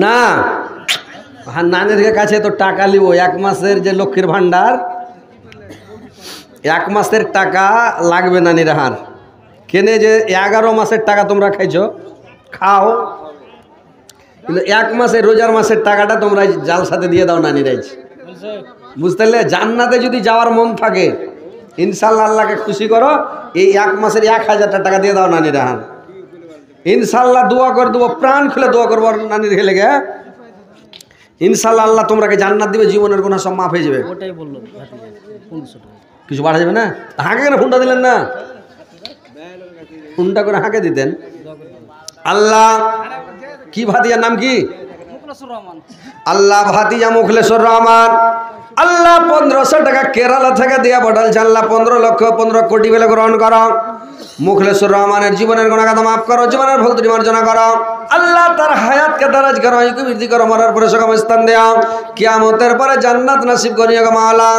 না, নানির কাছে তো টাকা লিব, 1 মাসের যে লক্ষ্মীর ভান্ডার, 1 মাসের টাকা লাগবে নানির হার কেনে, যে 11 মাসের টাকা তোমরা খাইছো, খাও, কিন্তু 1 মাসের রোজার মাসের টাকাটা তোমরা জাল সাথে দিয়ে দাও নানিরাই, বুঝতে পারলে? জান্নাতে যদি যাওয়ার মন থাকে ইনশাল্লাহ আল্লাহকে খুশি করো, এই 1 মাসের 1000 টাকা দিয়ে দাও নানির হার, ইনশাল্লাহ দোয়া করে দেবো, প্রাণ খুলে দোয়া করবো নানির খেলে গে, ইনশাল্লাহ আল্লাহ তোমরাকে জান্নাত দিবে, জীবনের গুনাহ সব মাফ হয়ে যাবে। ওটাই বললো, কিছু বাড়া যাবে না? হাঁকে কেন ফোনটা দিলেন না? ফোনটা করে হাঁকে দিতেন। আল্লাহ কি ভাতিয়ার নাম কি? আল্লাহ ভাতিয়া মুখলেশ্বর রহমান। আল্লাহ 1500 টাকা কেরালা থেকে দিয়া পাঠালছে। আল্লাহ 15 লক্ষ 15 কোটি বলে গ্রহণ করো। মুখলেশ্বর রহমানের জীবনের গুনাহ মাফ করো, জীবনের ভুল ত্রুটি মার্জনা করো। আল্লাহ তার হায়াতকে দারাজ করো, আয়ুকে বৃদ্ধি করো, মরার পরে সুখম স্থান দাও, কিয়ামতের পরে জান্নাত নসিব করিও গো মাওলা।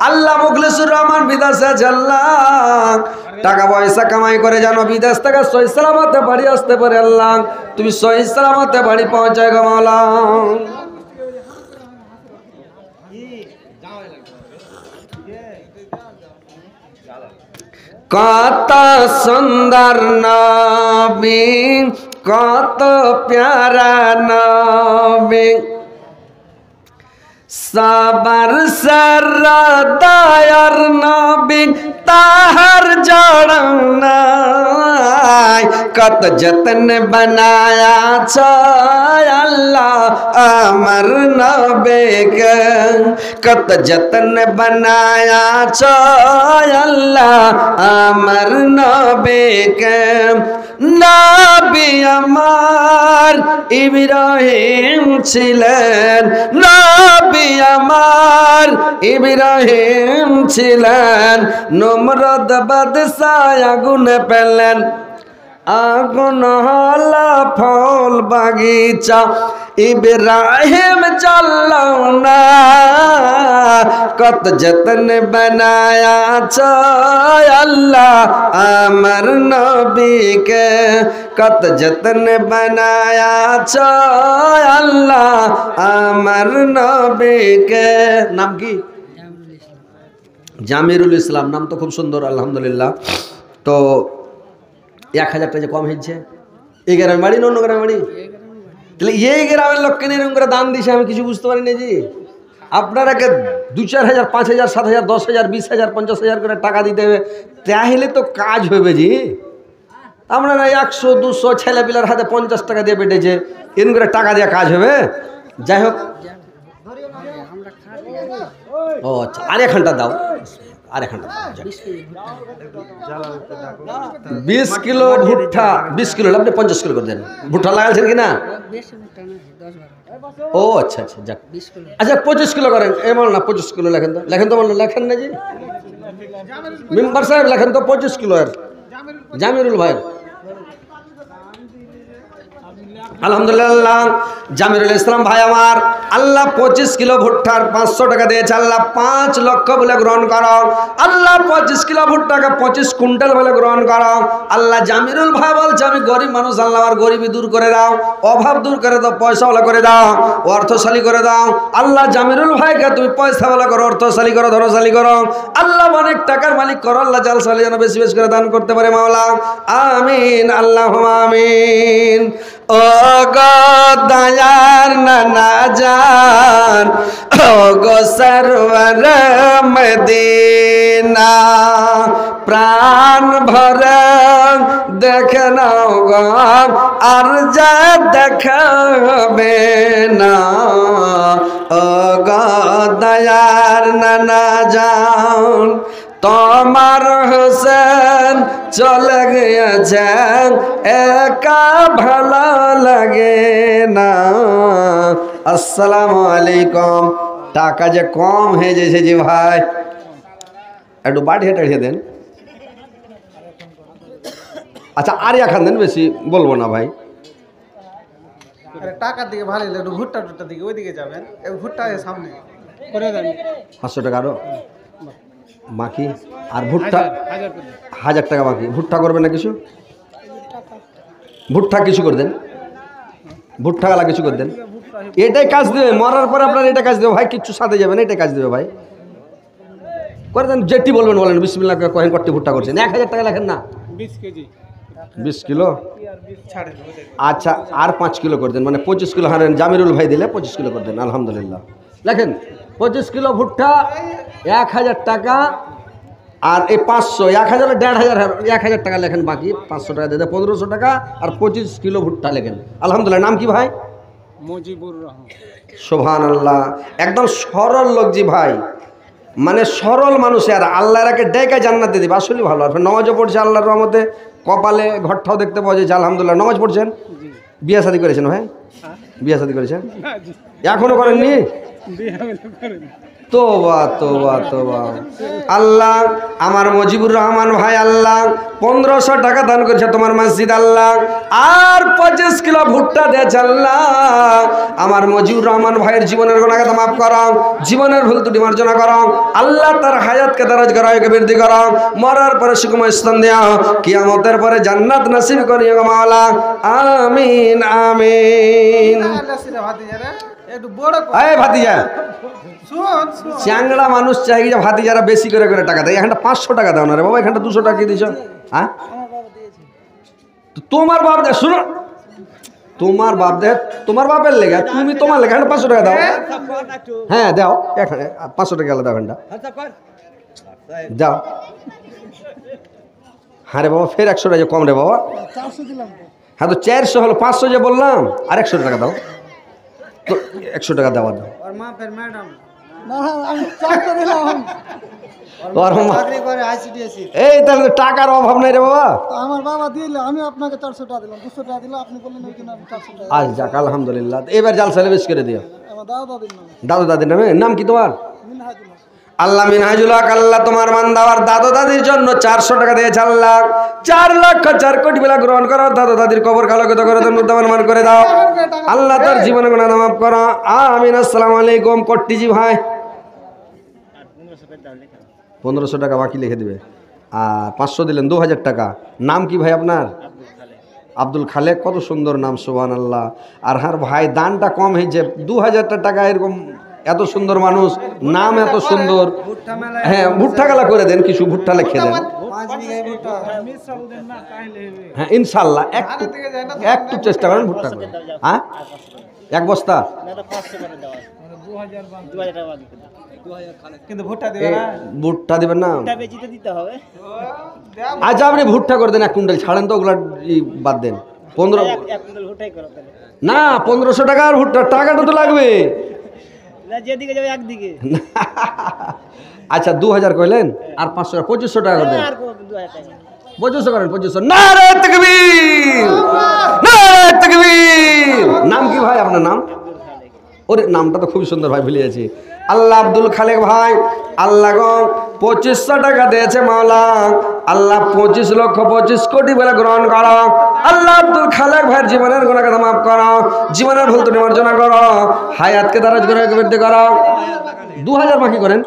আল্লাহ মুখলেশ্বর রহমান বিদেশে আছে, আল্লাহ টাকা পয়সা কামাই করে জানো বিদেশ থেকে সহি সালামতে বাড়ি আসতে পারে, আল্লাহ তুমি সহি সালামতে বাড়ি পৌঁছায় গো মাওলা। কত সুন্দর নবী, কত প্যারা নবী, সবার সরদার নবী তাহার জড়ং নাই, কত যতন বানায়া আল্লাহ আমার নবীকে, কত যতন বানায়া আল্লাহ আমার নবীকে। নবী আমার ইব্রাহিম ছিলেন, নবী আমার ইব্রাহিম ছিলেন, নমরুদ বাদশাহ আগুনে পেলেন, আগুন হলা ফল বাগিচা, ইব্রাহিম চলল না, কত যতন বানায়া আল্লাহ আমার নবীকে, কত যতন বানায়া আল্লাহ আমার নবীকে। নাম কি? জামিরুল ইসলাম। নাম তো খুব সুন্দর, আলহামদুলিল্লাহ। তো 1000 টাকা যে কম হয়েছে, এই গ্রামের বাড়ি না অন্য গ্রামের বাড়ি? তাহলে এই গ্রামের লোককে এরকম করে দান দিছে, আমি কিছু বুঝতে পারি না জি। আপনারাকে 2-4 হাজার, 5 হাজার, 7 হাজার, 10 হাজার, 20 হাজার, 50 হাজার করে টাকা দিতে হবে, তাহলে তো কাজ হবে জি। আপনারা 100-200 ছেলেপিলার হাতে 50 টাকা দিয়ে পেটেছে, এরকম করে টাকা দিয়ে কাজ হবে? যাই হোক, ও আচ্ছা, আর 1 ঘন্টা দাও, আর 1 ঘন্টা 20 কিলো ভুট্টা, 20 কিলো আপনি 50 কিলো করে দেন। ভুট্টা লাগাচ্ছেন কি না? ও আচ্ছা আচ্ছা, যাক, আচ্ছা 25 কিলো করেন। এমন না 25 কিলো লেখেন তো, লেখেন তো, বললেন লেখেন না জি। মেম্বার সাহেব লেখেন তো 25 কিলো এর, জামিরুল ভাই। আলহামদুলিল্লাহ, জামিরুল ইসলাম ভাই আমার, আল্লাহ 25 কিলো ভুট্টার 500 টাকা দিয়েছে। আল্লাহ 5 লক্ষ বলে গ্রহণ করো। আল্লাহ 25 কিলো ভুট্টাকে 25 কুইন্টাল বলে গ্রহণ করো। আল্লাহ জামিরুল ভাই বলছে আমি গরিব মানুষ, আল্লাহ আমার গরিবি দূর করে দাও, অভাব দূর করে দাও, পয়সাওয়ালা করে দাও, অর্থশালী করে দাও। আল্লাহ জামিরুল ভাইকে তুমি পয়সাওয়ালা করো, অর্থশালী করো, ধনশালী করো। আল্লাহ অনেক টাকার মালিক করো, আল্লাহ জালশালী যেন বেশি বেশি করে দান করতে পারে মাওলা, আমিন, আল্লাহুম্মা আমিন। ও গো দয়ার নানা জান, ও গো সরওয়ার মদিনা, প্রাণ ভরে দেখে নাও গো, আর যা দেখাবে না। ও গো দয়ার নানা জান, তোমার হোসেন চলে গিয়েছেন, একা ভালো লাগে না। আসসালামু আলাইকুম। টাকা যে কম হয়ে যাচ্ছে জি ভাই, একটু বাড়িয়ে টাড়িয়ে দেন। আচ্ছা আর এখন দেন, বেশি বলবো না ভাই। টাকার দিকে ভালো, একটু ভুট্টা টুট্টার দিকে ওইদিকে যাবেন, ভুট্টা সামনে করে দেন। 500 টাকা আরো বাকি, আর ভুট্টা 1000 টাকা বাকি। ভুট্টা করবেন না কিছু? ভুট্টা কিছু করে দেন, ভুট্টা গালা কিছু করে দেন। এটাই কাজ দেবে, মরার পরে আপনার এটা কাজ দেবে ভাই, কিচ্ছু সাথে যাবে না, এটাই কাজ দেবে ভাই। করে দেন, যেটি বলবেন বলেন। বিসমিল্লাহ কয়েন কটি ভুট্টা করছেন, 1000 টাকা লেখেন না, 20 কেজি 20 কিলো। ছাড়ে আচ্ছা আর 5 কিলো করে দেন, মানে 25 কিলো হারেন। জামিরুল ভাই দিলে 25 কিলো করে দেন। আলহামদুলিল্লাহ লেখেন 25 কিলো ভুট্টা 1000 টাকা। আর এই 500, 1000 1000 টাকা লেখেন, বাকি 500 টাকা দিয়ে দেন, 1500 টাকা। আর 25 কিলো ভুট্টা লেখেন। আলহামদুলিল্লাহ। নাম কি ভাই? মুজিবুর রহমান। সুবহানাল্লাহ। একদম সরল লোক জি ভাই, মানে সরল মানুষ। আর আল্লাহর একে ডেকে জান্নাত দিয়ে দিবে, আসলে ভালো। আর নামাজও পড়ছে আল্লাহর রহমতে, কপালে ঘরটাও দেখতে পাওয়া যায়। আলহামদুলিল্লাহ। নামাজ পড়ছেন? বিয়ে শাদী করেছেন ভাই? বিয়ে শাদী করেছেন? এখনো করেননি? তোবা তোবা তোবা। আল্লাহ আমার মুজিবুর রহমান ভাই আল্লাহ 1500 টাকা দান করেছে তোমার মসজিদ আল্লাহ। আর 25 কিলো ভুট্টা দিয়েছে আল্লাহ। আমার মুজিবুর রহমান ভাইয়ের জীবনের গুনাহকে মাফ করো, জীবনের ভুল ত্রুটি মার্জনা করো আল্লাহ। তার হায়াতকে দারাজ করাও, বৃদ্ধি করো, মরার পরে সুখময় স্থান দাও, কিয়ামতের পরে জান্নাত নসিব করিও গো মাওলা। আমিন আমিন। একটু বড় এই ভাতিজা, চ্যাংড়া মানুষ চাই যে ভাতিজারা বেশি করে করে টাকা দেয়। এখানটা 500 টাকা দাও না রে বাবা, এখানটা 200 টাকা দিয়েছ। হ্যাঁ তোমার বাপ দে, শুনো, তোমার বাপ দে, তোমার বাপের লেগে, তুমি তোমার লেগে 500 টাকা দাও। হ্যাঁ দাও, এখানে 500 টাকা দাও, এখানটা দাও। হ্যাঁ রে বাবা, ফের 100 টাকা কম রে বাবা। হ্যাঁ তো 400 হলো, 500 যে বললাম, আর 100 টাকা দাও তো, 100 টাকা দেওয়া দাও। এই তাহলে টাকার অভাব নাই রে বাবা। আমার বাবা দিলে আমি আপনাকে 400 টাকা দিলাম, 200 টাকা দিলাম, আপনি বললেন ওই জন্য আমি 400 টাকা। আজ যাক আলহামদুলিল্লাহ। এবার জালসা বেশ করে দিও। আমার দাদা দাদির নাম দাদু দাদির নামে। নাম কি তোমার? মিনহাজুল্লাহ। আল্লাহ মিনহাজুল হক আল্লাহ তোমার বান্দার দাদু দাদির জন্য 400 টাকা দিয়েছে আল্লাহ। 4 লক্ষ 4 কোটি বেলা গ্রহণ করো, দাদু দাদির কবর কালোকিত করে দাও, মুর্দামান করে দাও আল্লাহ। তার জীবনে গুনাহ মাফ করো, আমিন। আসসালামু আলাইকুম। কট্টিজি ভাই 1500 টাকা বাকি লিখে দিবে। আর 500 দিলেন, 2000 টাকা। নাম কি ভাই আপনার? আব্দুল খালেক। কত সুন্দর নাম, সুবহানাল্লাহ। আর হ্যাঁ ভাই দানটা কম হয়েছে, 2000 টাকা। এরকম এত সুন্দর মানুষ, নাম এত সুন্দর। হ্যাঁ ভুট্টা গালা করে দেন, কিছু ভুট্টা লিখে দেন। হ্যাঁ ইনশাল্লাহ একটু চেষ্টা করেন ভুট্টা করে। হ্যাঁ 1 বস্তা কিন্তু ভুট্টা দিবে না, ভুট্টা দিবেন না। বেচিতে দিতে হবে। আচ্ছা আপনি ভুট্টা করে দেন, 1 কুইন্টাল ছাড়েন তো, ওগুলা বাদ দেন। 15 না 1500 টাকার ভুট্টা, টাকাটা তো লাগবে। যেদিকে যাবে একদিকে। আচ্ছা 2000 কইলেন, আর 500 2500 টাকা করে দেন। 2500 করেন, 2500। নারে তাকবীর, নারে তাকবীর। নাম কি ভাই আপনার? নাম? ওরে নামটা তো খুবই সুন্দর ভাই, ভুলে গেছি। আল্লাহ আব্দুল খালেক ভাই আল্লাহ গো 2500 টাকা দিয়েছে মাওলা। আল্লাহ 25 লক্ষ 25 কোটি বলে গ্রহণ করো আল্লাহ। আব্দুল খালেক ভাইয়ের জীবনের গুনাহকে মাফ করো, জীবনের ভুল ত্রুটি মার্জনা করো, হায়াতকে দারাজ করে বৃদ্ধি করো। 2000 বাকি করেন।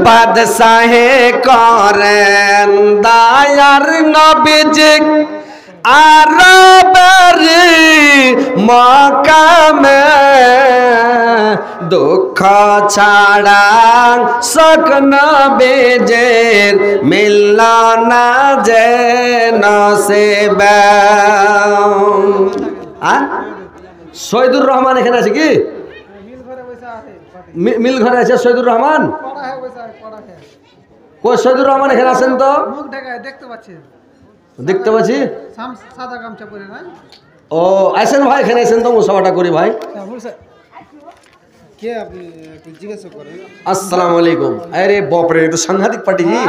বাদশাহে করেন দায়ার নবীজি আরবের মকামে, দুঃখ ছাড়া শোক নবীজির মিলল না যে নসিবে। শহীদুর রহমান এখানে আছে কি? মিল ঘরে আছে শহীদুর রহমান। কই শহীদুর রহমান এখানে আছেন তো? মুখ ঢাকায় দেখতে পাচ্ছি, দেখতে পাচ্ছি। সাদা গামছা পরে না। ও আসেন ভাই, এখানে আসেন তো, মুসাফাটা করি ভাই। কে আপনি একটু জিজ্ঞেস করেন। আসসালামু আলাইকুম। আরে বাপরে, তো সাংঘাতিক পার্টি জি।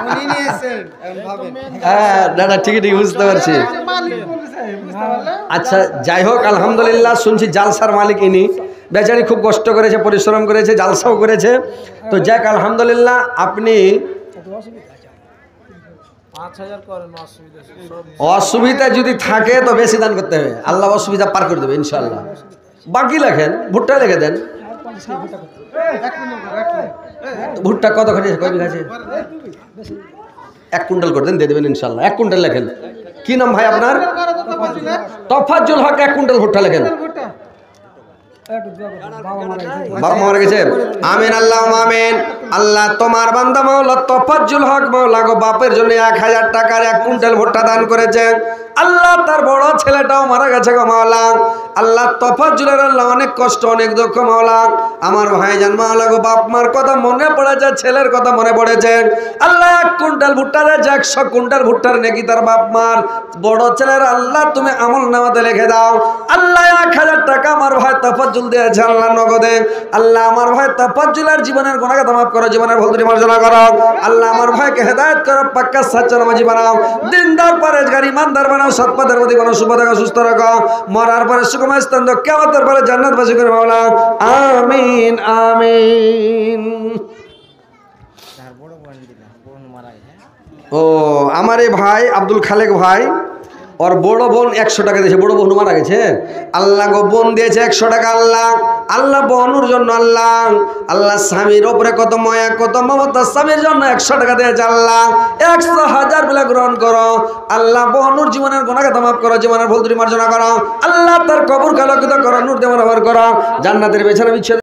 উনি নিয়ে এসেছেন ভাবেন। হ্যাঁ দাদা ঠিকই ঠিক বুঝতে পারছি। মালিক বলেছে, বুঝতে পারলে। আচ্ছা যাই হোক আলহামদুলিল্লাহ, শুনছি জালসার মালিক ইনি। বেচারি খুব কষ্ট করেছে, পরিশ্রম করেছে, জালসাও করেছে। তো যাক আলহামদুলিল্লাহ। আপনি 5000 করেন, অসুবিধা যদি থাকে তো বেশি দান করতে হবে, আল্লাহ অসুবিধা পার করে দেবে ইনশাআল্লাহ। বাকি লেখেন, ভুট্টা লিখে দেন। ভুট্টা কত খালি কয় বিঘা আছে? 1 কুইন্টাল করে দেন, দিয়ে দেবেন ইনশাআল্লাহ। 1 কুইন্টাল লেখেন। কি নাম ভাই আপনার? তফাজ্জুল হক 1 কুইন্টাল ভুট্টা লেখেন। বাবা মারা গেছে। আমিন আল্লাহ আমিন। আল্লাহ তোমার বান্দা মাওলা তফাজ্জুল হক মাওলা গো বাপের জন্য 1000 টাকার 1 কুইন্টাল ভুট্টা দান করেছে। আল্লাহ তার বড় ছেলেটাও মারা গেছে গো মাওলা। আল্লাহ তফাজ্জুলের আল্লাহ অনেক কষ্ট অনেক দুঃখ মাওলা। আমার ভাইজান মাওলা গো বাপ মার কথা মনে পড়েছে, ছেলের কথা মনে পড়েছে। আল্লাহ 1 কুইন্টাল ভুট্টা দেয় 100 কুইন্টাল ভুট্টার নেকি তার বাপ মার বড় ছেলের আল্লাহ তুমি আমল নামাতে লিখে দাও। আল্লাহ 1000 টাকা আমার ভাই তফাজ্জুল দিয়েছে আল্লাহ নগদে। আল্লাহ আমার ভাই তফাজ্জুলের জীবনের গুনাহ মাফ করো, জীবনের ভুল ত্রুটি মার্জনা করো। আল্লাহ আমার ভাইকে হেদায়েত করো, পাক্কা সচ্চা নামাজি বানাও, দিনদার পরেজগার ইমানদার বানাও, সৎপথের প্রতি কোনো শুভ থাকা সুস্থ রাখো, মরার পরে সুখময় স্থান দাও, কিয়ামতের পরে জান্নাতবাসী করে মাওলা। আমিন আমিন। ও আমার এই ভাই আব্দুল খালেক ভাই, ওর বড় বোন 100 টাকা দিয়েছে, বড় বোন মারা গেছে। আল্লাহ গো বোন দিয়েছে 100 টাকা। আল্লাহ আল্লাহ বোনুর জন্য আল্লাহ আল্লাহ স্বামীর ওপরে কত মায়া কত মমতা, স্বামীর জন্য 100 টাকা দিয়েছে। আল্লাহ 100,000 বলে গ্রহণ করো। আল্লাহ বোনুর জীবনের গুনাহ মাফ করো, জীবনের ভুল ত্রুটি মার্জনা করো। আল্লাহ তার কবর কালকিত করো, নূর দিয়ে মানবার করো, জান্নাতের বিছানা বিছিয়ে